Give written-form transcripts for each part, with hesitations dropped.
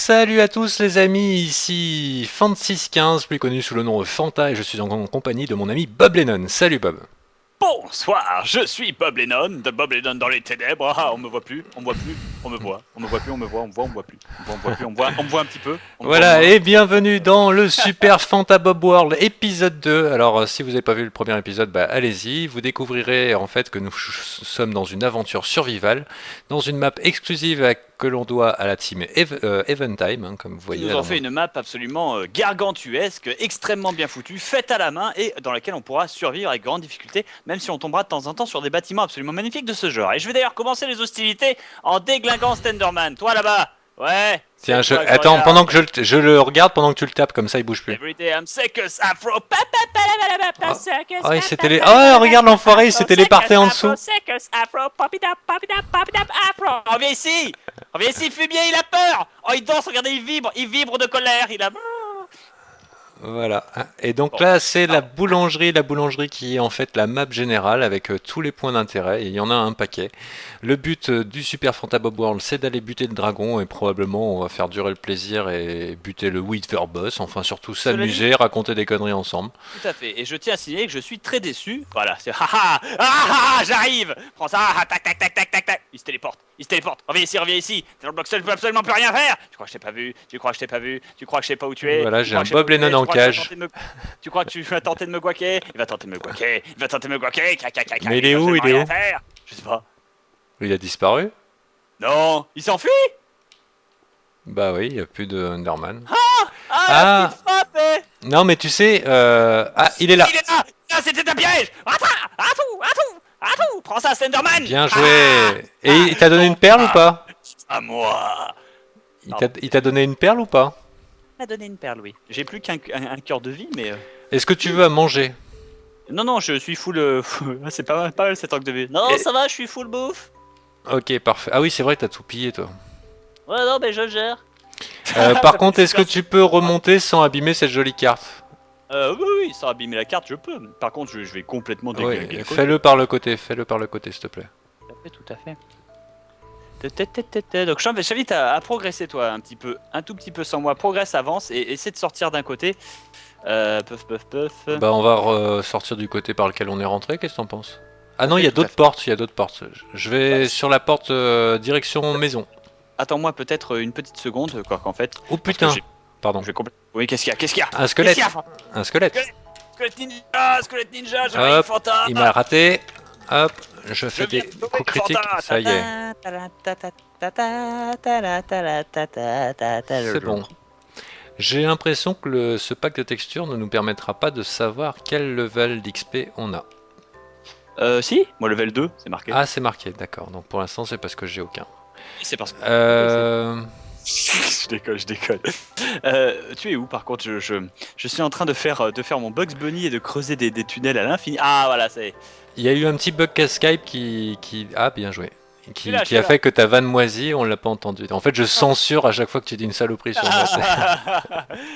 Salut à tous les amis, ici Fant615, plus connu sous le nom de Fanta, et je suis en compagnie de mon ami Bob Lennon. Salut Bob. Bonsoir, je suis Bob Lennon, de Bob Lennon dans les ténèbres. Ah, on me voit plus, on me voit plus, on me voit, on me voit plus, on me voit, on me voit, on me voit plus, on me voit, on me voit plus, on me voit un petit peu, on me voit Voilà, moins. et bienvenue dans le Super Fanta Bob World épisode 2. Alors si vous n'avez pas vu le premier épisode, allez-y, vous découvrirez en fait que nous sommes dans une aventure survivale, dans une map exclusive que l'on doit à la team Eventime, comme vous Qui voyez. nous ont fait une map absolument gargantuesque, extrêmement bien foutue, faite à la main et dans laquelle on pourra survivre avec grande difficulté, même si on tombera de temps en temps sur des bâtiments absolument magnifiques de ce genre. Et je vais d'ailleurs commencer les hostilités en déglinguant Stenderman. Toi là-bas, ouais. Tiens, c'est toi que je attends, regarde. pendant que je le regarde, pendant que tu le tapes, comme ça il bouge plus. Everyday I'm circus afro. Ah, Circus, ah, il s'est télé... Oh, regarde l'enfoiré, il s'est téléporté en dessous. circus, afro, pop it up, afro. Reviens ici, fumier, il a peur. Oh, il danse, regardez, il vibre de colère, il a. Voilà. Et donc Bon, là, c'est la pardon. boulangerie qui est en fait la map générale avec tous les points d'intérêt. Et il y en a un paquet. Le but du Super Fanta Bob World, c'est d'aller buter le dragon et probablement on va faire durer le plaisir et buter le Wither Boss. Enfin, surtout Cela dit, s'amuser, raconter des conneries ensemble. tout à fait. Et je tiens à signaler que je suis très déçu. Voilà, c'est j'arrive. Prends ça, tac, tac, tac, tac, tac, tac. Il se téléporte. Reviens ici. T'es dans le bloc seul, je peux absolument plus rien faire. Tu crois que je t'ai pas vu? Tu crois que je t'ai pas vu? Tu crois que je sais pas où tu es? Voilà, Tu j'ai crois un que je sais pas Bob où tu es? Lennon en cage. Tu crois que tu vas tenter de me guaquer? Il va tenter de me guaquer. Mais il est où? Il est où? Faire. Je sais pas. Il a disparu? Non, il s'enfuit. Bah oui, il n'y a plus de Underman. Ah, la Ah! petite frappe. Non, mais tu sais... Ah, il est là! Il est là. Ah, c'était un piège. À tout. Prends ça, Slenderman. Bien joué! Et il t'a donné une perle ou pas? À moi. Il t'a donné une perle ou pas? Il m'a donné une perle, oui. J'ai plus qu'un un cœur de vie, mais. Est-ce que tu veux à manger? Non, je suis full. C'est pas mal cet angle de vue. Non, Et- ça va, je suis full bouffe. Ok, parfait. Ah oui, c'est vrai, t'as tout pillé, toi. Ouais, non, mais je gère. Par contre, est-ce que tu peux remonter sans abîmer cette jolie carte? Oui, sans abîmer la carte, je peux. Par contre, je vais complètement Oui, déglinguer le côté. fais-le par le côté, s'il te plaît. Tout à fait. Donc je t'invite à progresser toi un tout petit peu sans moi. Progresse, avance et essaie de sortir d'un côté. Puff. Bah, on va sortir du côté par lequel on est rentré, qu'est-ce que t'en penses? Ah non, il y a Tout à d'autres fait. portes, Je vais Bah, sur la porte direction maison. Attends-moi peut-être une petite seconde, quoi qu'en fait. Oh Parce que putain, pardon. je vais complètement. Oui, qu'est-ce qu'il y a? Qu'est-ce qu'il y a? Un squelette, Qu'est-ce qu'il y a? un squelette. Squelette ninja, j'arrive, Hop, Fanta. il m'a raté. Hop, je Je fais viens des de te coups voir, critiques, Fanta. ça y est, c'est bon. J'ai l'impression que ce pack de textures ne nous permettra pas de savoir quel level d'XP on a. Si, moi level 2, c'est marqué. Ah, c'est marqué, d'accord. Donc pour l'instant, c'est parce que j'ai aucun. C'est parce que. Euh... Je déconne. Tu es où par contre je suis en train de faire mon Bugs Bunny et de creuser des tunnels à l'infini. Ah voilà, ça y est. Il y a eu un petit bug Skype Ah, bien joué. Je suis Qui a là. fait que ta vanne moisie, on l'a pas entendu. En fait, je censure à chaque fois que tu dis une saloperie sur moi.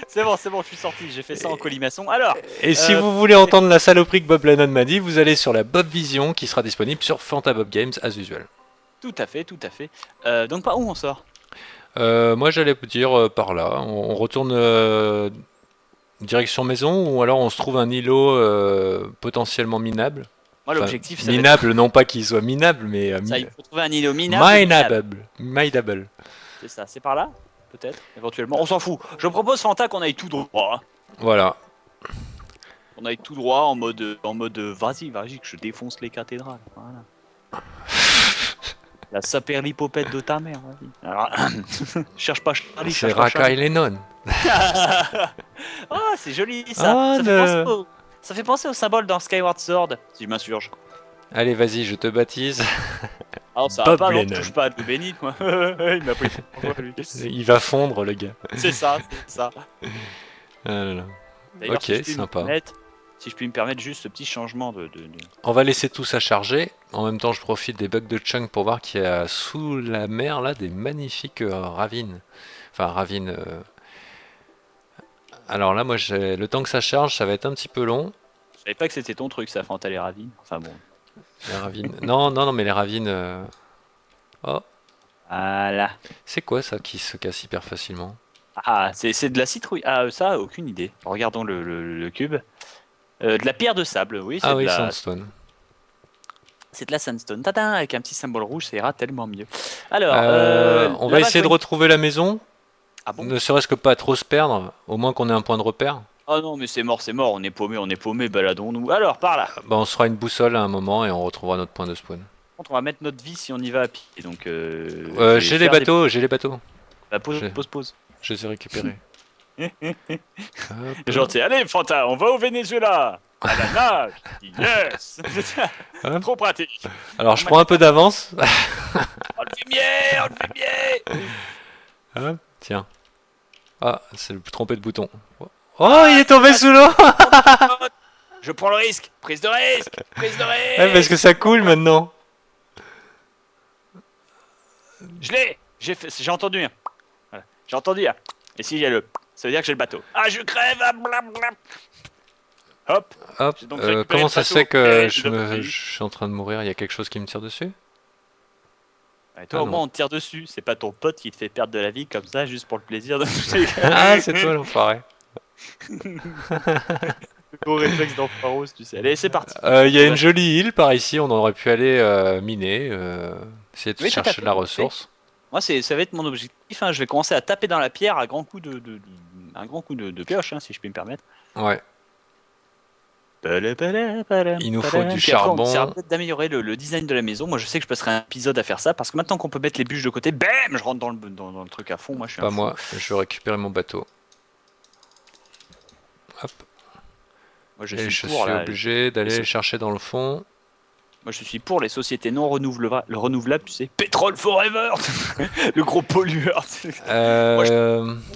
C'est bon, je suis sorti. J'ai fait ça en colimaçon. Alors, Et si euh, vous voulez entendre la saloperie que Bob Lennon m'a dit, vous allez sur la Bob Vision qui sera disponible sur Fantabob Games as usual. tout à fait. Donc par où on sort? Moi, j'allais vous dire par là. On retourne direction maison ou alors on se trouve un îlot potentiellement minable. Moi Enfin, l'objectif ça va être minable, non pas qu'il soit minable, mais ça. Il faut trouver un îlot minable. mineable. C'est ça. C'est par là, peut-être, éventuellement. On s'en fout. Je propose Fanta qu'on aille tout droit. Voilà. On aille tout droit en mode vas-y que je défonce les cathédrales. Voilà. La saperlipopette de ta mère, vas-y. Alors, cherche pas Charlie, C'est cherche pas Rakai Lennon. Oh, c'est joli ça. Oh, Ça fait penser au symbole dans Skyward Sword, si je m'insurge. Allez, vas-y, je te baptise. Alors ça Bob va pas, non, Lennon. touche pas à l'eau bénite, moi. Il m'a pris pour lui. Il va fondre, le gars. C'est ça. Ah là là. D'ailleurs, Ok, si je puis me sympa. permettre- Si je puis me permettre juste ce petit changement de. On va laisser tout ça charger. En même temps, je profite des bugs de chunk pour voir qu'il y a sous la mer là des magnifiques ravines. Enfin, ravines. Alors là, moi, le temps que ça charge, ça va être un petit peu long. Je savais pas que c'était ton truc, ça, Fanta les ravines. Enfin bon. Les ravines. Non, mais les ravines. Oh, Voilà. c'est quoi ça qui se casse hyper facilement? Ah, c'est de la citrouille. Ah, ça, aucune idée. Regardons le cube. De la pierre de sable, oui, Ah oui, sandstone. c'est de la sandstone. Tadam, avec un petit symbole rouge, ça ira tellement mieux. Alors, On va là-bas, je essayer vois de une... retrouver la maison, Ah bon? ne serait-ce que pas trop se perdre, au moins qu'on ait un point de repère. Oh non, mais c'est mort, on est paumé, baladons-nous. Alors, par là. Bah, on se fera une boussole à un moment et on retrouvera notre point de spawn. Par contre, on va mettre notre vie si on y va à pied. Donc, je vais J'ai les faire des... bateaux, j'ai les bateaux. Bah, pause, Je, pause, pause. je les ai récupérés. Hop, Gentil. Allez, Fanta, on va au Venezuela. À la nage. Yes. hop. Trop pratique. Alors On je met- prends un peu d'avance. On le fumier, on le fumier. Hop, tiens. Ah, c'est le trompé de bouton. Oh, il est tombé sous l'eau. Je prends le risque. Prise de risque. Prise de Ouais, parce risque. que ça coule maintenant. Je l'ai. J'ai entendu un. Voilà. J'ai entendu un. Et si j'ai le. Ça veut dire que j'ai le bateau. Ah, je crève. Ah, blablabla. Hop. Hop, J'ai donc récupéré comment le ça se bateau fait que de mon je pays. suis en train de mourir? Il y a quelque chose qui me tire dessus? Et toi, Ah au moins, non. on te tire dessus. C'est pas ton pote qui te fait perdre de la vie comme ça, juste pour le plaisir de. Ah, c'est toi l'enfoiré. Le gros réflexe d'Enfaros, tu sais. Allez, c'est parti. Il y a une jolie île par ici, on aurait pu aller miner, essayer de Oui, tout à chercher fait, de la tout à fait. ressource. Moi, ça va être mon objectif, hein. Je vais commencer à taper dans la pierre à grands coups un grand coup de pioche, hein, si je puis me permettre. Ouais, il nous faut du Puis après, on essaiera charbon. peut-être d'améliorer le design de la maison. Moi, je sais que je passerai un épisode à faire ça parce que maintenant qu'on peut mettre les bûches de côté, bam, je rentre dans le truc à fond. Moi, je suis un Pas fou. moi, je vais récupérer mon bateau. Hop, Moi, je et suis je pour suis la- obligé d'aller so- le chercher dans le fond. Moi, je suis pour les sociétés non renouvelables, tu sais. Pétrole forever, le gros pollueur. Moi,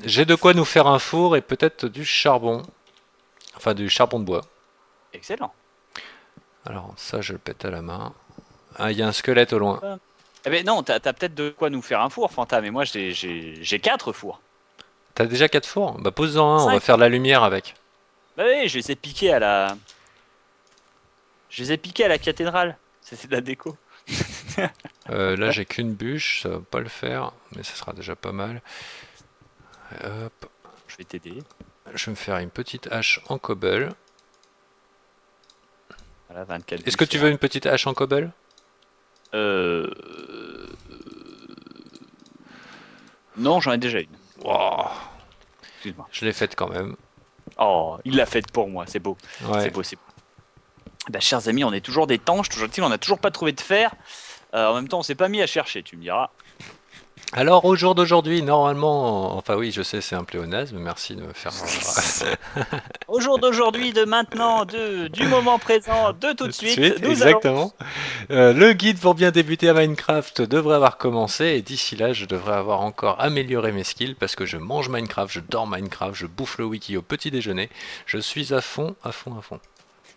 J'ai de quoi nous faire un four et peut-être du charbon. Enfin, du charbon de bois. Excellent. Alors, ça, je le pète à la main. Ah, il y a un squelette au loin. Eh ben non, t'as peut-être de quoi nous faire un four, Fanta, mais moi, j'ai 4 fours. T'as déjà 4 fours? Bah, pose-en un, on va 5. faire de la lumière avec. Bah oui, je les ai piqués à la. Je les ai piqués à la cathédrale. C'est de la déco. Là, j'ai qu'une bûche, ça va pas le faire, mais ça sera déjà pas mal. Hop, Je vais t'aider. je vais me faire une petite hache en cobble. Voilà, 24. Est-ce que tu veux une petite hache en cobble? Euh... Non, j'en ai déjà une. Wow, Excuse-moi. je l'ai faite quand même. Oh, il l'a faite pour moi, c'est beau. Ouais. C'est beau, c'est beau. Bah, chers amis, on est toujours des tanches, toujours dit, on n'a toujours pas trouvé de fer. En même temps, on s'est pas mis à chercher, tu me diras. Alors, au jour d'aujourd'hui, normalement, enfin oui, je sais, c'est un pléonasme, merci de me faire. Au jour d'aujourd'hui, de maintenant, du moment présent, de tout de suite, nous allons... exactement. Le guide pour bien débuter à Minecraft devrait avoir commencé et d'ici là, je devrais avoir encore amélioré mes skills parce que je mange Minecraft, je dors Minecraft, je bouffe le wiki au petit déjeuner. Je suis à fond, à fond, à fond.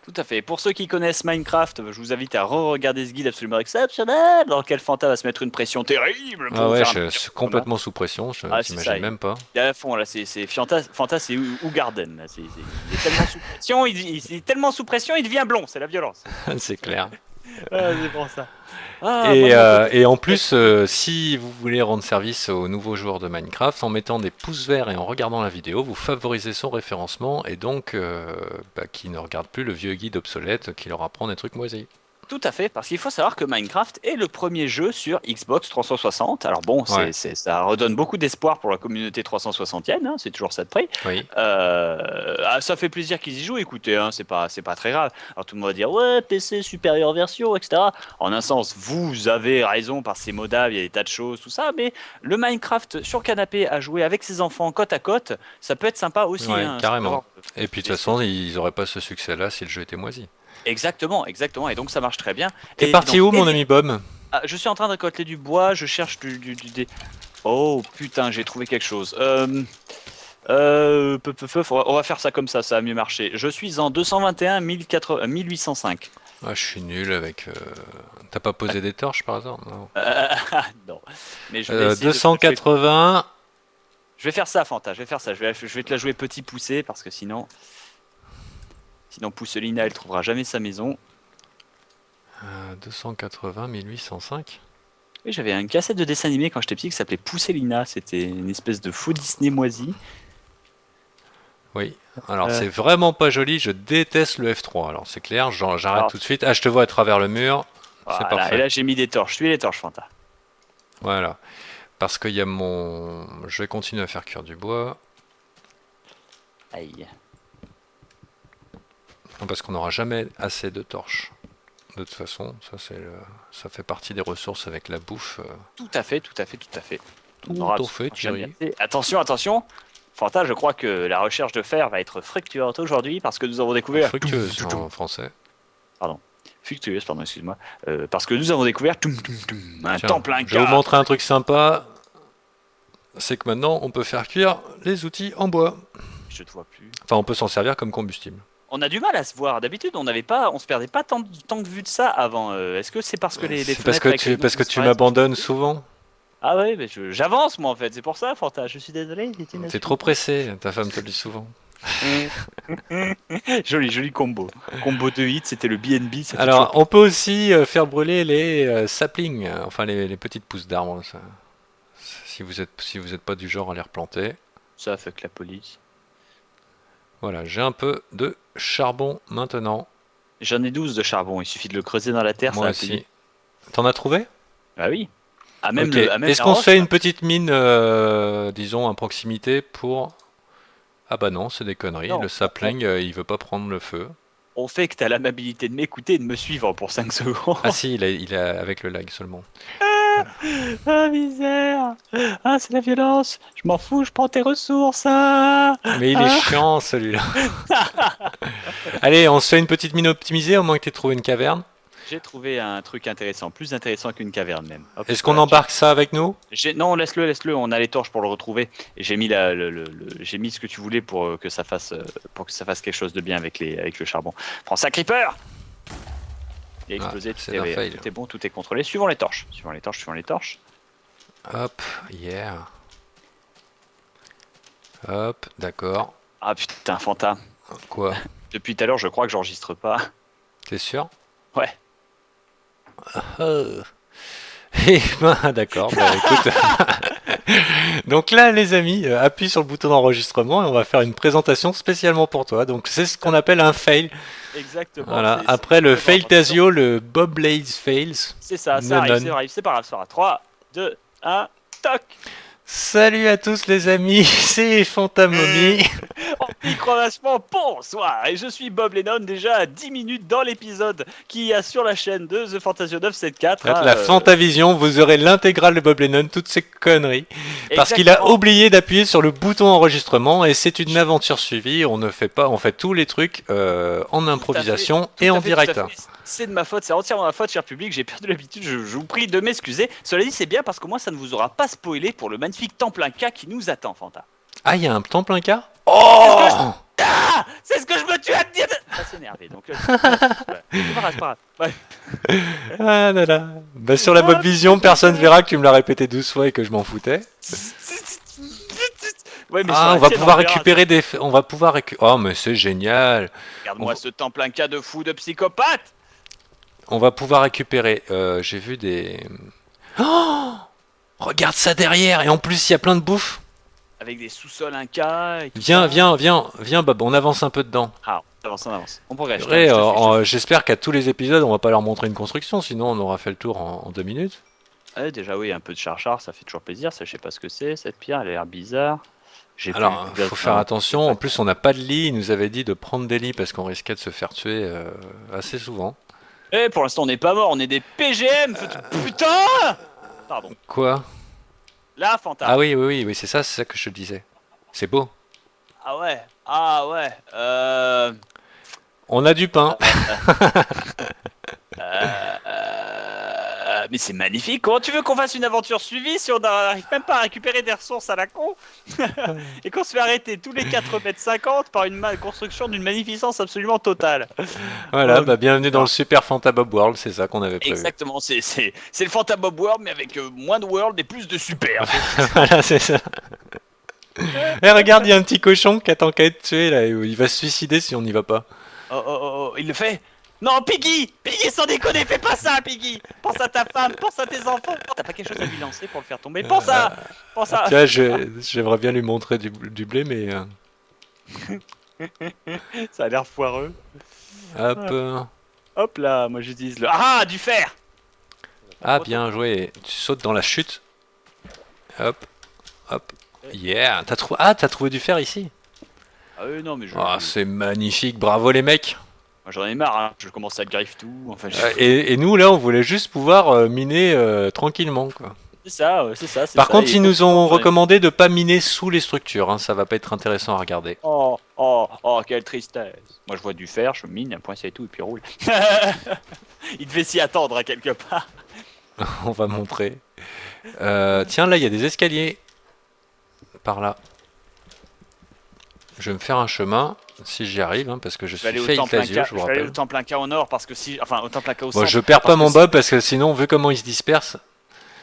Tout à fait. Pour ceux qui connaissent Minecraft, je vous invite à re-regarder ce guide absolument exceptionnel dans lequel Fanta va se mettre une pression terrible pour Ah vous ouais, faire un je petit suis combat. complètement sous pression, je Ah, c'est t'imagine ça, même pas. Il est à fond là, c'est Fanta, c'est Ougarden. Là. Il est tellement sous pression, il est tellement sous pression, il devient blond. C'est la violence. C'est clair. Ah, c'est pour ça. Ah, Et, moi, de mon côté, et en plus, si vous voulez rendre service aux nouveaux joueurs de Minecraft, en mettant des pouces verts et en regardant la vidéo, vous favorisez son référencement et donc qui ne regarde plus le vieux guide obsolète qui leur apprend des trucs moisis. tout à fait, parce qu'il faut savoir que Minecraft est le premier jeu sur Xbox 360. Alors bon, Ouais. ça redonne beaucoup d'espoir pour la communauté 360ienne, hein, c'est toujours ça de prix. Oui. Ça fait plaisir qu'ils y jouent, écoutez, hein, c'est pas très grave. Alors tout le monde va dire, ouais, PC, supérieure version, etc. En un sens, vous avez raison, par ces modables, il y a des tas de choses, tout ça, mais le Minecraft sur canapé à jouer avec ses enfants côte à côte, ça peut être sympa aussi. Ouais, hein, carrément. Et puis de toute façon, ils n'auraient pas ce succès-là si le jeu était moisi. Exactement, exactement, et donc ça marche très bien. T'es Et parti donc, où, mon ami Bob? Ah, je suis en train de récolter du bois, je cherche Oh putain, j'ai trouvé quelque chose. On va faire ça comme ça va mieux marcher. Je suis en 221 1805. Ah, je suis nul avec. T'as pas posé des torches par hasard? Non. Non, mais je vais essayer 280. Je vais faire ça, Fanta, je vais faire ça. Je vais te la jouer petit poussé parce que sinon Pousselina, elle trouvera jamais sa maison. 280 1805. Oui, j'avais une cassette de dessin animé quand j'étais petit qui s'appelait Pousselina. C'était une espèce de faux Disney moisi. Oui. Alors Euh, c'est vraiment pas joli, je déteste le F3. Alors c'est clair, j'arrête alors, tout de suite. Ah, je te vois à travers le mur. C'est voilà. Et parfait. là, j'ai mis des torches. Suis les torches, Fanta. Voilà. Parce qu'il y a mon... Je vais continuer à faire cuire du bois. Aïe. Non, parce qu'on n'aura jamais assez de torches. De toute façon, ça fait partie des ressources avec la bouffe. Tout à fait, tout à fait, tout à fait. On Tout aura au fait, absolument jamais Thierry. assez. Attention, attention. Fanta, je crois que la recherche de fer va être fructueuse aujourd'hui parce que nous avons découvert... Fructueuse en français. Pardon. Fructueuse, pardon, excuse-moi. Parce que nous avons découvert un Tiens, temps plein je vais vous cas. montrer un truc sympa. C'est que maintenant, on peut faire cuire les outils en bois. Je te vois plus. Enfin, on peut s'en servir comme combustible. On a du mal à se voir. D'habitude, on se perdait pas tant de vue de ça avant. Est-ce que c'est parce que les C'est parce fenêtres que avec les parce que murs tu disparaissent m'abandonnes souvent. Ah ouais, mais j'avance moi en fait. C'est pour ça, Fanta. Je suis désolé. T'es trop pressé, ta femme te le dit souvent. Joli combo. Combo de hit, c'était le BNB. Ça fait Alors, toujours- on peut aussi faire brûler les saplings, enfin les petites pousses d'arbres. Si vous êtes pas du genre à les replanter. Ça fait que la police. Voilà, j'ai un peu de charbon maintenant. J'en ai 12 de charbon. Il suffit de le creuser dans la terre. Moi ça va aussi. payer. T'en as trouvé? Ah oui. Ah même Ok. même Est-ce la qu'on se roche, fait là. une petite mine, disons, à proximité pour... Ah bah non, c'est des conneries. Non. Le sapling, il veut pas prendre le feu. On fait que t'as l'amabilité de m'écouter et de me suivre pour 5 secondes. Ah si, il est avec le lag seulement. Ah misère. Ah c'est la violence. Je m'en fous, je prends tes ressources. Ah. Mais il est chiant celui-là. Allez, on se fait une petite mine optimisée, au moins que tu aies trouvé une caverne. J'ai trouvé un truc intéressant, plus intéressant qu'une caverne même. Hop, Est-ce qu'on voilà, embarque ça avec nous? Non, laisse-le, on a les torches pour le retrouver. Et j'ai mis, j'ai mis ce que tu voulais pour que ça fasse, quelque chose de bien avec le charbon. Prends ça, Creeper. Il a explosé, c'est un fail. tout est bon, tout est contrôlé. Suivons les torches. Suivons les torches. Hop, yeah. Hop, d'accord. Ah putain, Fanta. Quoi? Depuis tout à l'heure, je crois que j'enregistre pas. T'es sûr? Ouais. Eh ben, d'accord, bah, écoute. Donc là, les amis, appuie sur le bouton d'enregistrement et on va faire une présentation spécialement pour toi. Donc c'est ce qu'on appelle un fail. Exactement. Voilà. c'est- Après le c'est- fail Tasio, le Bob Blaze fails. C'est ça, Non, ça arrive, non. c'est pas grave, ça va. 3, 2, 1, toc. Salut à tous les amis, c'est Fantamomi. Micro-vachement, bonsoir. Et je suis Bob Lennon, déjà à 10 minutes dans l'épisode qui a sur la chaîne de The Fantasio 974. La Fantavision, vous aurez l'intégrale de Bob Lennon, toutes ces conneries. Parce qu'il a Exactement. oublié d'appuyer sur le bouton enregistrement et c'est une aventure suivie. On fait tous les trucs en improvisation Tout et à en fait, direct. tout à fait. C'est de ma faute, c'est entièrement ma faute, cher public. J'ai perdu l'habitude, je vous prie de m'excuser. Cela dit, c'est bien parce que moi, ça ne vous aura pas spoilé pour le magnifique temps plein cas qui nous attend, Fanta. Ah, il y a un temps plein cas? Oh C'est ce que je me tue à te dire. Ça s'énerver, donc. C'est pas grave. Ouais. Ah là là. Bah, sur la Bob Vision, personne verra que tu me l'as répété 12 fois et que je m'en foutais. Ouais, mais Ah, sur on la va tienne, pouvoir verra. récupérer des... On va pouvoir récupérer... Oh, mais c'est génial. Regarde-moi ce temps plein cas de fou, de psychopathe. On va pouvoir récupérer... j'ai vu des... Oh, regarde ça derrière. Et en plus, il y a plein de bouffe. Avec des sous-sols Inca et tout Viens, ça. viens, Bob. On avance un peu dedans. Ah, on avance. On progresse. Vrai, Je te suis. j'espère qu'à tous les épisodes, on va pas leur montrer une construction. Sinon, on aura fait le tour en 2 minutes. Ouais, déjà, oui, un peu de char, ça fait toujours plaisir. Ça, je sais pas ce que c'est. Cette pierre, elle a l'air bizarre. J'ai Alors, plus- il faut faire attention. En plus, on n'a pas de lit. Il nous avait dit de prendre des lits parce qu'on risquait de se faire tuer assez souvent. Eh, pour l'instant, on n'est pas mort, on est des PGM. Putain. Pardon. Quoi? Là, Fanta. Ah oui, c'est ça que je te disais. C'est beau. Ah ouais. Ah ouais. On a du pain. Mais c'est magnifique. Comment tu veux qu'on fasse une aventure suivie si on n'arrive même pas à récupérer des ressources à la con et qu'on se fait arrêter tous les 4,50 m par une construction d'une magnificence absolument totale. Voilà, bah bienvenue dans le Super Fanta Bob World, c'est ça qu'on avait prévu. Exactement, c'est le Fantabob World mais avec moins de world et plus de super. Voilà, c'est ça. Et regarde, il y a un petit cochon qui attend qu'à être tué là, il va se suicider si on n'y va pas. Oh, il le fait. Non, Piggy! Piggy, sans déconner, fais pas ça, Piggy! Pense à ta femme, pense à tes enfants. T'as pas quelque chose à lui lancer pour le faire tomber? Pense à... Pense à... Tiens, j'aimerais bien lui montrer du blé, mais Ça a l'air foireux. hop. Hop là, moi j'utilise le... Ah, du fer! Ah, bien joué. Tu sautes dans la chute. Hop, hop. Yeah. T'as trouvé du fer ici? Ah oui, non, mais je... Ah, c'est magnifique. Bravo les mecs. Moi, j'en ai marre, hein. Je commence à griffe tout. Enfin, Et nous, là, on voulait juste pouvoir miner tranquillement, quoi. c'est ça, c'est ça. Par ça. contre, Et ils nous ont j'en ai- recommandé de pas miner sous les structures. Hein. Ça va pas être intéressant à regarder. Oh, quelle tristesse. Moi, je vois du fer, je mine, un point c'est tout, et puis roule. Il devait s'y attendre à quelque part. On va montrer. Tiens, là, il y a des escaliers. Par là. Je vais me faire un chemin, si j'y arrive, hein, parce que je Je vais suis aller au fail temple Clasio, Inca. je Je vous vais aller au rappelle. temple Inca au nord parce que si, enfin au temple Inca au Bon, centre. je perds pas parce mon que bob parce que sinon, vu comment il se disperse,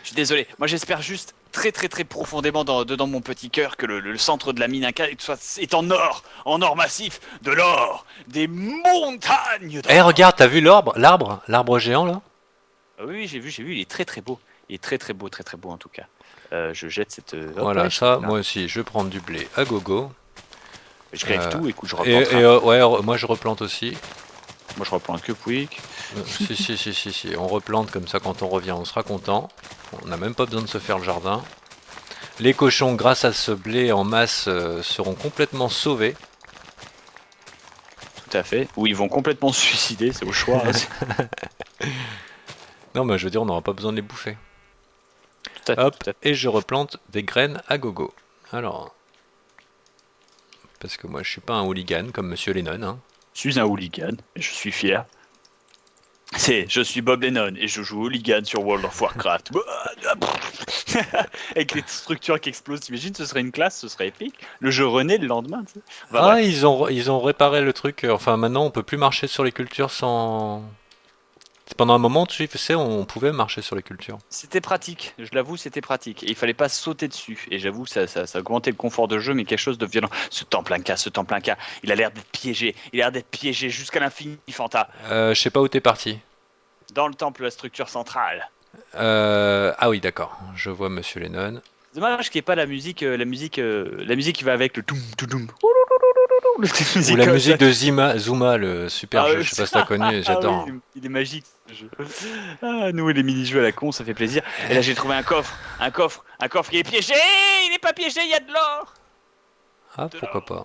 Je suis désolé. Moi, j'espère juste très profondément dedans mon petit cœur que le centre de la mine Inca est en or massif, de l'or, des montagnes d'or. Eh, regarde, t'as vu l'arbre géant là? Ah oui, j'ai vu, il est très beau. Il est très beau en tout cas. Je jette cette. Hop, Voilà, ouais, ça, là. moi aussi, je vais prendre du blé à gogo. Je greffe tout, écoute, je Et, replante. ouais, moi je replante aussi. Moi, je replante que Pouic. Si, on replante comme ça quand on revient, on sera content. On n'a même pas besoin de se faire le jardin. Les cochons, grâce à ce blé en masse, seront complètement sauvés. Tout à fait. Ou ils vont complètement se suicider, c'est au choix. Hein. Non, mais je veux dire, on n'aura pas besoin de les bouffer. Tout à fait, Hop, tout à fait. et je replante des graines à gogo. Alors, parce que moi je suis pas un hooligan comme Monsieur Lennon. Hein. Je suis un hooligan, et je suis fier. Je suis Bob Lennon et je joue hooligan sur World of Warcraft. Avec les structures qui explosent, t'imagines, ce serait une classe, ce serait épique. Le jeu renaît le lendemain. Tu sais. Enfin, Ah, bref. ils ont réparé le truc. Enfin, maintenant, on peut plus marcher sur les cultures sans. Pendant un moment, tu sais, on pouvait marcher sur les cultures. C'était pratique, je l'avoue, c'était pratique. Et il fallait pas sauter dessus. Et j'avoue, ça augmentait le confort de jeu, mais quelque chose de violent. Ce temple Inca, il a l'air d'être piégé. Il a l'air d'être piégé jusqu'à l'infini, Fanta. Je sais pas où t'es parti. Dans le temple, la structure centrale. Ah oui, d'accord. Je vois Monsieur Lennon. Dommage qu'il n'y ait pas la musique qui va avec le toum toum toum. Ou la musique de Zuma, le super jeu. Je sais pas si t'as connu, j'adore. Oui, il est magique ce jeu. Ah, nous et les mini-jeux à la con, ça fait plaisir. Et là j'ai trouvé un coffre qui est piégé. Il n'est pas piégé, il y a de l'or. Ah, pourquoi pas.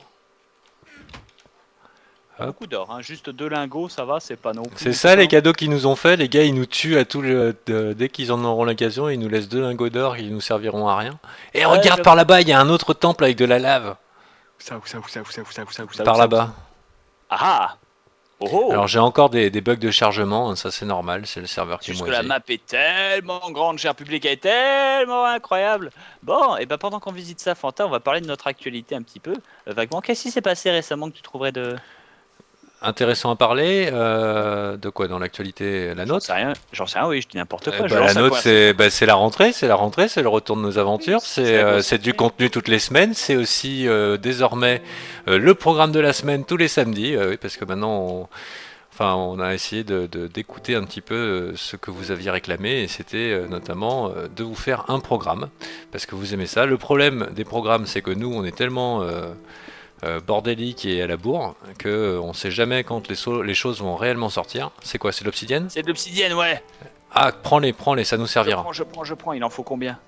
Pas beaucoup d'or, hein. Juste 2 lingots, ça va, c'est pas non plus. C'est ça les cadeaux qu'ils nous ont fait. Les gars, ils nous tuent à dès qu'ils en auront l'occasion. Ils nous laissent 2 lingots d'or qui nous serviront à rien. Et Ouais, regarde par là-bas, il y a un autre temple avec de la lave. Où ça, Par là-bas. Ah oh. Alors j'ai encore des bugs de chargement, hein, ça c'est normal, c'est le serveur qui est Juste que la moisi. map est tellement grande, cher public, elle est tellement incroyable. Bon, et ben pendant qu'on visite ça, Fanta, on va parler de notre actualité un petit peu. Vaguement, qu'est-ce qui s'est passé récemment que tu trouverais de... Intéressant à parler, de quoi dans l'actualité, la nôtre? J'en sais rien, oui, je dis n'importe quoi. je La lance nôtre c'est la rentrée, c'est le retour de nos aventures, C'est la grosse c'est du rentrée. contenu toutes les semaines, c'est aussi désormais le programme de la semaine tous les samedis, oui, parce que maintenant on a essayé d'écouter un petit peu ce que vous aviez réclamé et c'était notamment de vous faire un programme parce que vous aimez ça. Le problème des programmes, c'est que nous, on est tellement bordélique et à la bourre que on sait jamais quand les choses vont réellement sortir. C'est quoi? C'est l'obsidienne? C'est de l'obsidienne, ouais. Ah, prends-les, ça nous servira. Je prends, il en faut combien?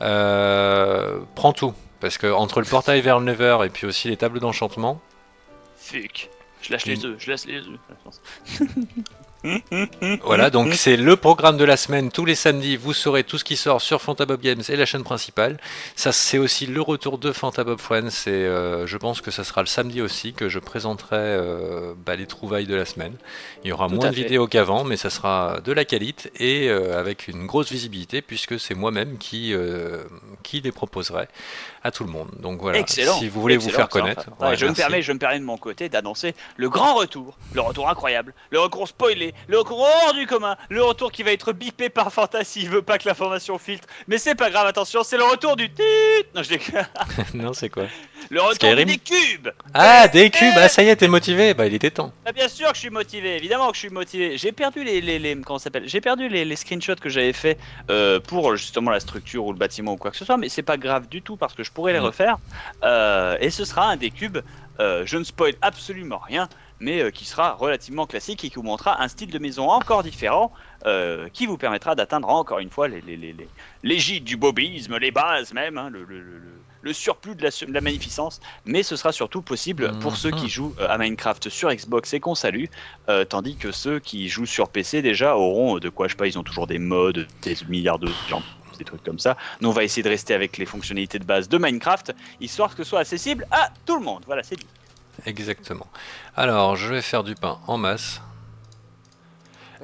Prends tout parce que entre le portail vers le Nether et puis aussi les tables d'enchantement. Fuck. Je lâche les œufs, Voilà, donc c'est le programme de la semaine. Tous les samedis, vous saurez tout ce qui sort sur Fantabob Games et la chaîne principale. Ça, c'est aussi le retour de Fantabob Friends. Et je pense que ça sera le samedi aussi que je présenterai les trouvailles de la semaine. Il y aura Tout moins à de fait. vidéos qu'avant, mais ça sera de la qualité et avec une grosse visibilité puisque c'est moi-même qui les proposerai à tout le monde. Donc voilà, Excellent. si vous voulez vous faire Excellent, connaître. ça. Ouais, ouais, je me merci. permets de mon côté d'annoncer le grand retour, le retour incroyable, le retour spoilé le retour hors du commun, le retour qui va être bipé par Fantasy, il veut pas que l'information filtre, mais c'est pas grave, attention, c'est le retour du tit. Non, je déconne. Non, c'est quoi? Le retour Skyrim des cubes. Ah, des cubes! Ah, ça y est, t'es motivé? Bah, il était temps. Ah, bien sûr que je suis motivé, évidemment que je suis motivé. J'ai perdu comment ça s'appelle? J'ai perdu les screenshots que j'avais fait pour justement la structure ou le bâtiment ou quoi que ce soit, mais c'est pas grave du tout parce que je pourrais les refaire. Et ce sera un des cubes. Je ne spoil absolument rien, mais qui sera relativement classique et qui vous montrera un style de maison encore différent, qui vous permettra d'atteindre encore une fois les gîtes du bobisme, les bases même, hein, le surplus de la magnificence, mais ce sera surtout possible pour ceux qui jouent à Minecraft sur Xbox et qu'on salue, tandis que ceux qui jouent sur PC déjà auront de quoi, je sais pas, ils ont toujours des mods, des milliards de gens, des trucs comme ça. Nous on va essayer de rester avec les fonctionnalités de base de Minecraft, histoire que ce soit accessible à tout le monde. Voilà, c'est dit. Exactement. Alors, je vais faire du pain en masse.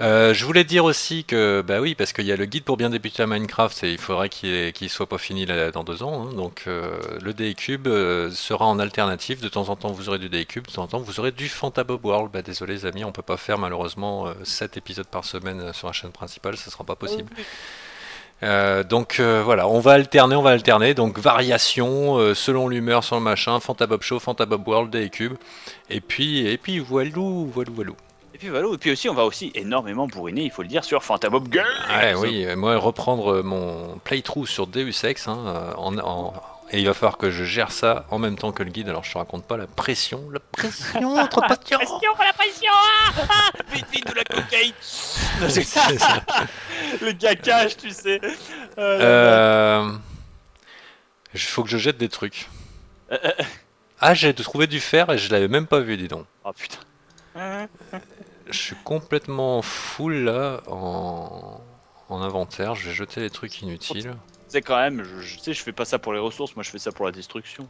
Je voulais dire aussi que, bah oui, parce qu'il y a le guide pour bien débuter à Minecraft et il faudrait qu'il soit pas fini là, dans 2 ans. Hein. Donc, le DE Cube sera en alternative. De temps en temps, vous aurez du DE Cube, de temps en temps, vous aurez du Fantabob World. Bah, désolé, les amis, on peut pas faire malheureusement 7 épisodes par semaine sur la chaîne principale, ce sera pas possible. Donc voilà, on va alterner. Donc, variation selon l'humeur, selon le machin, Fantabob Show, Fantabob World, DE Cube. Et puis, voilou. Et puis voilà, et puis aussi on va aussi énormément bourriner, il faut le dire, sur Fantabob Games. Ouais, oui, moi reprendre mon playthrough sur Deus Ex, hein, et il va falloir que je gère ça en même temps que le guide. Alors je te raconte pas la pression, trop de passion. La pression, vite de la cocaïne. C'est ça. Le gacage, tu sais. Il faut que je jette des trucs. Ah, j'ai trouvé du fer et je l'avais même pas vu, dis donc. Oh putain. Je suis complètement full là en inventaire. Je vais jeter les trucs inutiles. C'est quand même, je sais, je fais pas ça pour les ressources, moi je fais ça pour la destruction.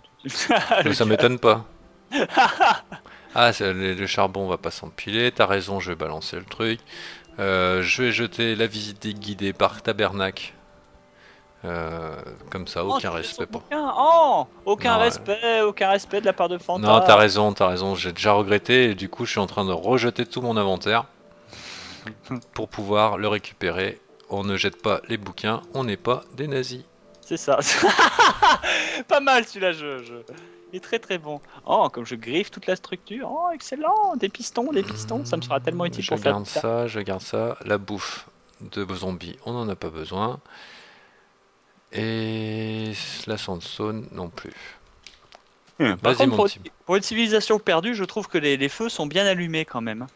Mais ça m'étonne pas. Ah, le charbon va pas s'empiler. T'as raison, je vais balancer le truc. Je vais jeter la visite guidée par Tabernac. Comme ça, aucun respect pour. Aucun respect de la part de Fanta. Non, t'as raison, j'ai déjà regretté et du coup je suis en train de rejeter tout mon inventaire pour pouvoir le récupérer. On ne jette pas les bouquins, on n'est pas des nazis. C'est ça. Pas mal celui-là, il est très très bon. Oh, comme je griffe toute la structure. Oh, excellent. Des pistons, ça me sera tellement utile pour faire ça. Je garde ça. La bouffe de zombies, on n'en a pas besoin. Et la sandstone non plus. Par contre, pour une civilisation perdue, je trouve que les feux sont bien allumés quand même.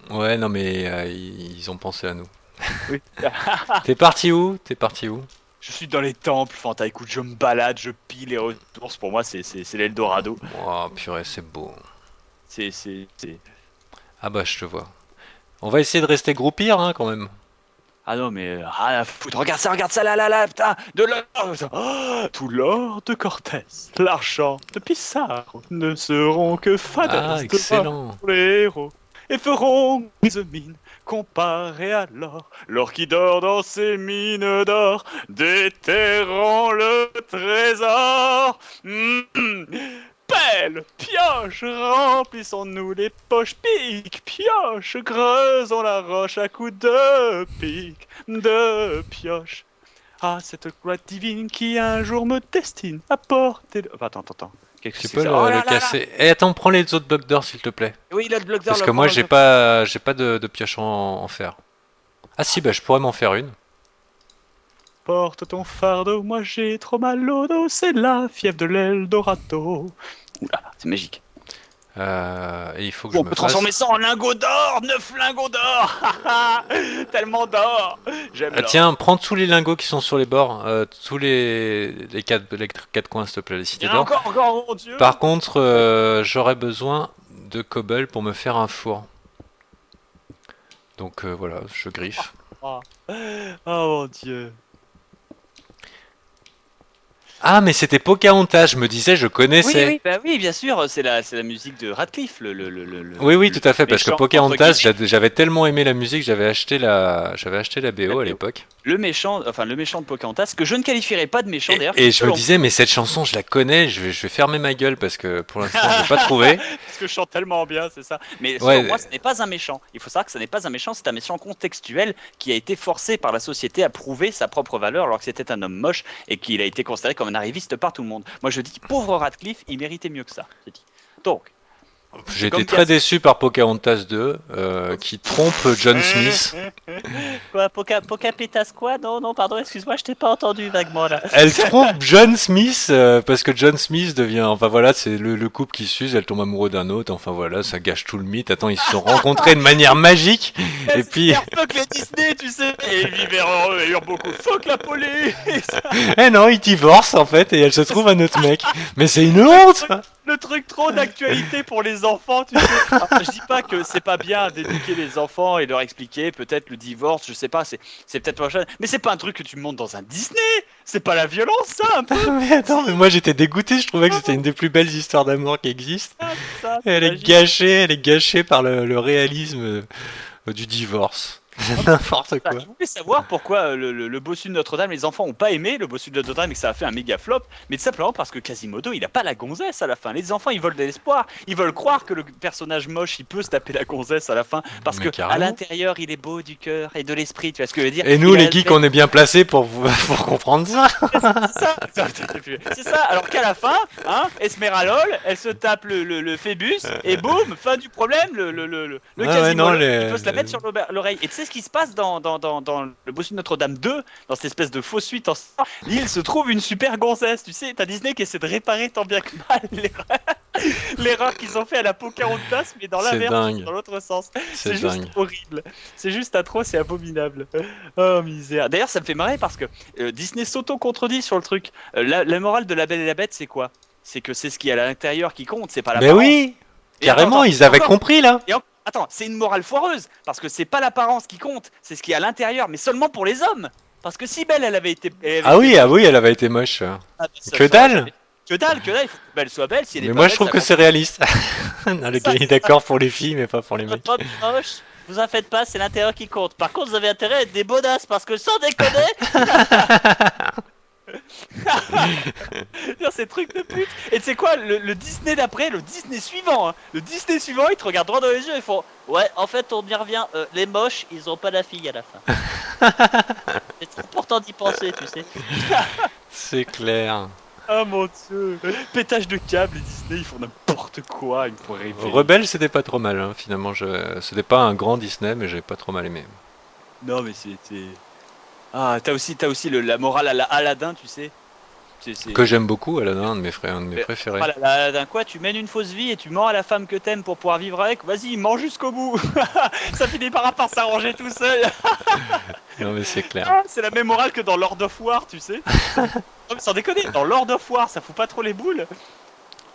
Ouais, non mais ils ont pensé à nous. Oui. T'es parti où? Je suis dans les temples, Fanta. Écoute, je me balade, je pille les ressources. Pour moi, c'est l'Eldorado. Oh purée, c'est beau. C'est. Ah bah je te vois. On va essayer de rester groupir hein, quand même. Ah non, mais rien à foutre. Regarde ça, là, putain, de l'or. Oh, tout l'or de Cortés, l'argent de Pissarro ne seront que fadestes. Ah, excellent. Pour les héros et feront mise mine comparé à l'or qui dort dans ces mines d'or, déterrant le trésor. Pelle, pioche, remplissons-nous les poches, pique, pioche, creusons la roche à coups de pique, de pioche. Ah, cette gloire divine qui un jour me destine à porter le... Attends. Qu'est-ce que Tu c'est peux que ça? le casser. Et attends, prends les autres blocs d'or s'il te plaît. Oui, le bloc d'or. Parce que moi j'ai pas de pioche en fer. Ah si, bah je pourrais m'en faire une. Porte ton fardeau, moi j'ai trop mal au dos, c'est la fièvre de l'Eldorado. Oula, c'est magique. Et il faut que je On me peut fasse... transformer ça en lingots d'or, 9 lingots d'or. Tellement d'or. J'aime l'or. Tiens, prends tous les lingots qui sont sur les bords, tous les quatre coins s'il te plaît, les Il y cités en a d'or. encore, mon dieu. Par contre, j'aurais besoin de cobble pour me faire un four. Donc voilà, je griffe. Oh mon dieu. Ah, mais c'était Pocahontas, je me disais, je connaissais. Oui, bien sûr, c'est la musique de Radcliffe, Oui, tout à fait, parce que méchant, entre Pocahontas, guillemets. j'avais tellement aimé la musique, j'avais acheté la La BO à BO. l'époque. Le méchant de Pocahontas, que je ne qualifierais pas de méchant Et, d'ailleurs, et qui je me selon disais, mais cette chanson, je la connais, je vais fermer ma gueule parce que pour l'instant, j'ai pas trouvé. parce que je chante tellement bien, c'est ça. Mais selon moi, Ouais, ce n'est pas un méchant. Il faut savoir que ce n'est pas un méchant, c'est un méchant contextuel qui a été forcé par la société à prouver sa propre valeur alors que c'était un homme moche et qu'il a été considéré comme un arriviste par tout le monde. Moi, je dis, pauvre Radcliffe, il méritait mieux que ça. Je dis. Donc, j'ai été comme très personne. déçu par Pocahontas 2, qui trompe John Smith. Quoi, Poca pétasse quoi? Non, non, pardon, excuse-moi, je t'ai pas entendu vaguement là. Elle trompe John Smith parce que John Smith devient, enfin voilà, c'est le couple qui s'use, elle tombe amoureuse d'un autre, enfin voilà, ça gâche tout le mythe. Attends, ils se sont rencontrés de manière magique, et C'est puis, super fuck les Disney, tu sais. Et ils vivent heureux et eurent beaucoup. Fuck la police. eh non, ils divorcent en fait, et elle se trouve un autre mec. Mais c'est une honte! Le truc trop d'actualité pour les enfants, tu sais. Alors, je dis pas que c'est pas bien d'éduquer les enfants et leur expliquer peut-être le divorce, je sais pas, c'est peut-être pas cher, mais c'est pas un truc que tu montes dans un Disney. C'est pas la violence, ça, un peu. Mais attends, mais moi j'étais dégoûté, je trouvais que c'était une des plus belles histoires d'amour qui existent. Ça, ça, Et t'imagines. elle est gâchée par le réalisme du divorce. C'est n'importe Ah, quoi. je voulais savoir pourquoi le bossu de Notre-Dame, les enfants ont pas aimé le bossu de Notre-Dame et que ça a fait un méga flop, mais tout simplement parce que Quasimodo il a pas la gonzesse à la fin. Les enfants ils veulent de l'espoir, ils veulent croire que le personnage moche il peut se taper la gonzesse à la fin parce Mais que à carrément. l'intérieur il est beau du cœur et de l'esprit, tu vois ce que je veux dire. Et nous, Il a les le geeks, fait- on est bien placés pour, pour comprendre ça. c'est ça, alors qu'à la fin, hein, Esmeralol, elle se tape le Phébus et boum, fin du problème, le Ah ouais, non, Quasimodo, il peut se la mettre sur l'oreille. Et tu sais ce qui se passe dans le bossu de Notre-Dame 2, dans cette espèce de fausse suite, il se trouve une super gonzesse, tu sais, t'as Disney qui essaie de réparer tant bien que mal l'erreur qu'ils ont fait à la Pocahontas, mais dans C'est l'inverse, dingue. dans l'autre sens. C'est C'est juste dingue. horrible. C'est juste atroce et abominable. Oh misère. D'ailleurs, ça me fait marrer parce que Disney s'auto-contredit sur le truc. La morale de La Belle et la Bête, c'est quoi? C'est que c'est ce qui est à l'intérieur qui compte, c'est pas Mais l'apparence. oui, Et attends, carrément, attends, ils avaient encore- compris là. Attends, c'est une morale foireuse parce que c'est pas l'apparence qui compte, c'est ce qui est à l'intérieur, mais seulement pour les hommes. Parce que si Belle, Ah oui, ah oui, elle avait été moche. ça Que aurait dalle. jamais- Que dalle, il faut que Belle soit belle. Si elle est Mais pas moi, belle, je trouve ça que compte c'est réaliste. Non, le ça, gars il est c'est ça. d'accord pour les filles, mais pas pour les mecs. Pas moche. Vous en faites pas, c'est l'intérieur qui compte. Par contre, vous avez intérêt à être des bodasses parce que sans déconner, c'est truc de pute. Et tu sais quoi, le Disney d'après, le Disney suivant, hein, le Disney suivant, ils te regardent droit dans les yeux et font ouais, en fait, on y revient. Les moches, ils ont pas la fille à la fin. C'est important d'y penser, tu sais. C'est clair. Ah mon dieu, pétage de câble, les Disney, ils font n'importe quoi, ils me font rêver. Rebelle, c'était pas trop mal, hein, finalement. C'était pas un grand Disney, mais j'ai pas trop mal aimé. Non, mais c'était. Ah, t'as aussi la morale à la Aladdin, tu sais. Que j'aime beaucoup, Aladdin, un de mes Mais, préférés. voilà, Aladdin, quoi, tu mènes une fausse vie et tu mens à la femme que t'aimes pour pouvoir vivre avec. Vas-y, mens jusqu'au bout. Ça finit par s'arranger tout seul. Non, mais c'est clair. Ah, c'est la même morale que dans Lord of War, tu sais. Non, mais sans déconner, dans Lord of War, ça fout pas trop les boules.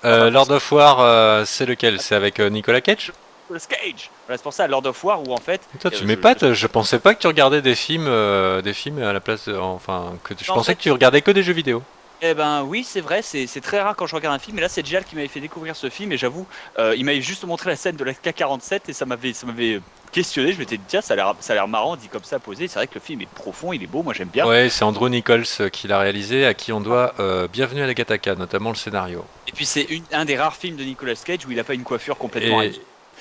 Lord of War, c'est lequel? C'est avec Nicolas Cage? Le Cage. Voilà, c'est pour ça, Lord of War, où en fait. Toi, tu je- m'épates, je pensais pas que tu regardais des films à la place de. Enfin, je En pensais fait- que tu regardais que des jeux vidéo. Eh ben oui, c'est vrai, c'est très rare quand je regarde un film. Et là, c'est Gial qui m'avait fait découvrir ce film. Et j'avoue, il m'avait juste montré la scène de la K-47 et ça m'avait questionné. Je m'étais dit, tiens, ça a l'air marrant, dit comme ça, posé. C'est vrai que le film est profond, il est beau, moi j'aime bien. Ouais, c'est Andrew Nichols qui l'a réalisé, à qui on doit Bienvenue à la Gattaca, notamment le scénario. Et puis c'est un des rares films de Nicolas Cage où il a pas une coiffure complètement.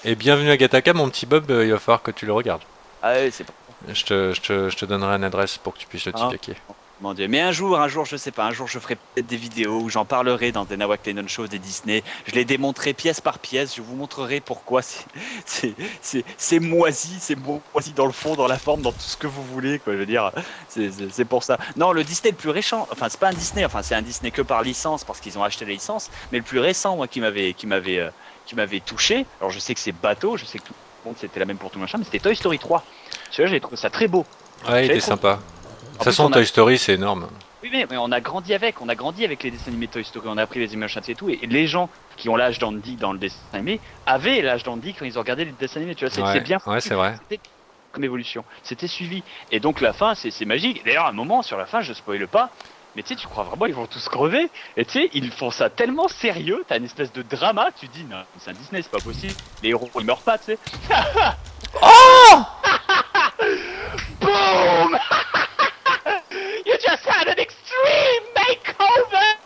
Et Bienvenue à Gattaca, mon petit Bob, il va falloir que tu le regardes. Ah ouais, c'est pas. Je te donnerai une adresse pour que tu puisses le Ah. checker. Mon Dieu, mais un jour, je sais pas, un jour je ferai peut-être des vidéos où j'en parlerai dans des Nawak Lennon Show, des Disney. Je les démontrerai pièce par pièce. Je vous montrerai pourquoi c'est moisi dans le fond, dans la forme, dans tout ce que vous voulez, quoi. Je veux dire, c'est pour ça. Non, le Disney le plus récent, enfin c'est pas un Disney, enfin c'est un Disney que par licence parce qu'ils ont acheté la licence, mais le plus récent, moi, qui m'avait touché. Alors je sais que c'est bateau, je sais que tout le monde c'était la même pour tout machin, mais c'était Toy Story 3. Celui-là, j'ai trouvé ça très beau. Ouais, il J'avais était trop- sympa. De toute plus, façon, on a- Toy Story, c'est énorme. Oui, mais on a grandi avec les dessins animés Toy Story, on a appris les images et tout, et les gens qui ont l'âge d'Andy dans le dessin animé avaient l'âge d'Andy quand ils ont regardé les dessins animés, tu vois, c'est Ouais, bien ouais, foutu. c'est vrai. C'était comme évolution, c'était suivi, et donc la fin, c'est magique. D'ailleurs, à un moment, sur la fin, je spoile pas, mais tu sais, tu crois vraiment ils vont tous crever? Et tu sais, ils font ça tellement sérieux, t'as une espèce de drama, tu dis, non, c'est un Disney, c'est pas possible. Les héros, ils meurent pas, tu sais. Oh Boom! You just had an extreme makeover!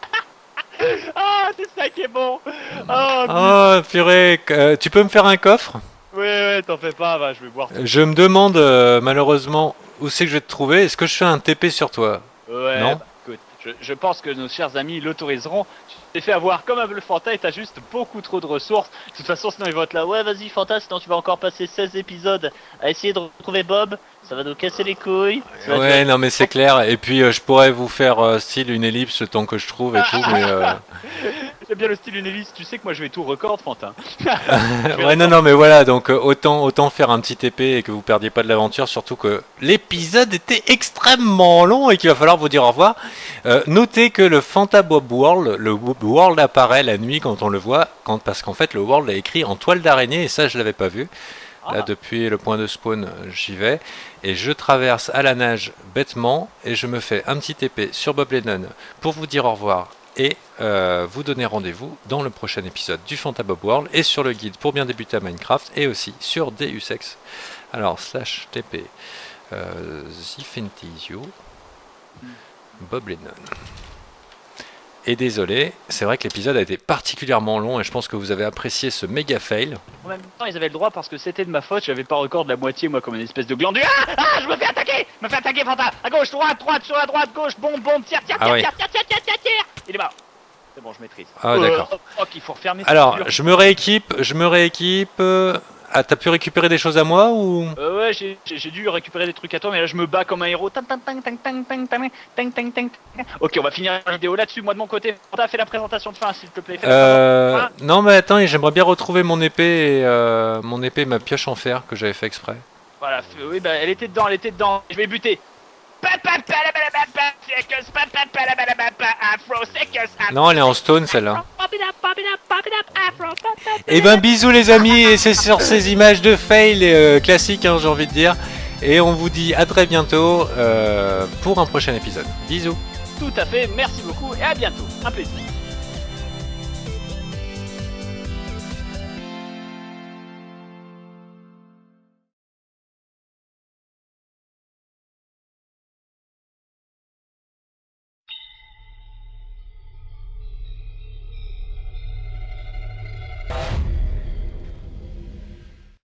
Ah, c'est ça qui est bon! Oh, Oh, purée, tu peux me faire un coffre? ouais, t'en fais pas, va, je vais boire. Je me demande malheureusement où c'est que je vais te trouver. Est-ce que je fais un TP sur toi? Ouais, Non. bah, écoute, je pense que nos chers amis l'autoriseront. Tu t'es fait avoir comme un bleu Fanta et t'as juste beaucoup trop de ressources. De toute façon, sinon ils vont être là. Ouais, vas-y, Fanta, sinon tu vas encore passer 16 épisodes à essayer de retrouver Bob. Ça va nous casser les couilles. Ça va Ouais, te- non mais c'est clair. Et puis je pourrais vous faire style une ellipse le temps que je trouve et tout. Mais J'aime bien le style une hélice. Tu sais que moi je vais tout record, Fanta. ouais, non, non, mais voilà. Donc autant faire un petit TP et que vous perdiez pas de l'aventure. Surtout que l'épisode était extrêmement long et qu'il va falloir vous dire au revoir. Notez que le Fanta Bob World, le World apparaît la nuit quand on le voit, parce qu'en fait le World est écrit en toile d'araignée et ça je l'avais pas vu. Là, depuis le point de spawn, j'y vais. Et je traverse à la nage bêtement. Et je me fais un petit TP sur Bob Lennon pour vous dire au revoir. Et vous donner rendez-vous dans le prochain épisode du Fanta Bob World. Et sur le guide pour bien débuter à Minecraft. Et aussi sur Deus Ex. Alors, /TP. Zifentisio. Bob Lennon. Et désolé, c'est vrai que l'épisode a été particulièrement long et je pense que vous avez apprécié ce méga fail. En même temps, ils avaient le droit parce que c'était de ma faute. J'avais pas record de la moitié, moi, comme une espèce de glandule. Je me fais attaquer! Me fais attaquer, Fanta! À gauche, droite, sur la droite, gauche, bombe, tire! Ah oui. Il est mort. C'est bon, je maîtrise. Ah d'accord. Oh, il faut refermer. Alors, je me rééquipe. Ah, t'as pu récupérer des choses à moi ou... Ouais, j'ai dû récupérer des trucs à toi, mais là je me bats comme un héros. Tang, tang, tang, tang, tang, tang, tang, tang, tang, tang. Ok, on va finir la vidéo là-dessus. Moi de mon côté, Fanta, fais la présentation de fin, s'il te plaît. Non mais attends, j'aimerais bien retrouver mon épée et ma pioche en fer que j'avais fait exprès. Voilà, oui, bah elle était dedans. Je vais buter. Non, elle est en stone celle-là. Et ben bisous les amis, et c'est sur ces images de fail classiques, hein, j'ai envie de dire. Et on vous dit à très bientôt pour un prochain épisode. Bisous. Tout à fait, merci beaucoup et à bientôt. Un plaisir.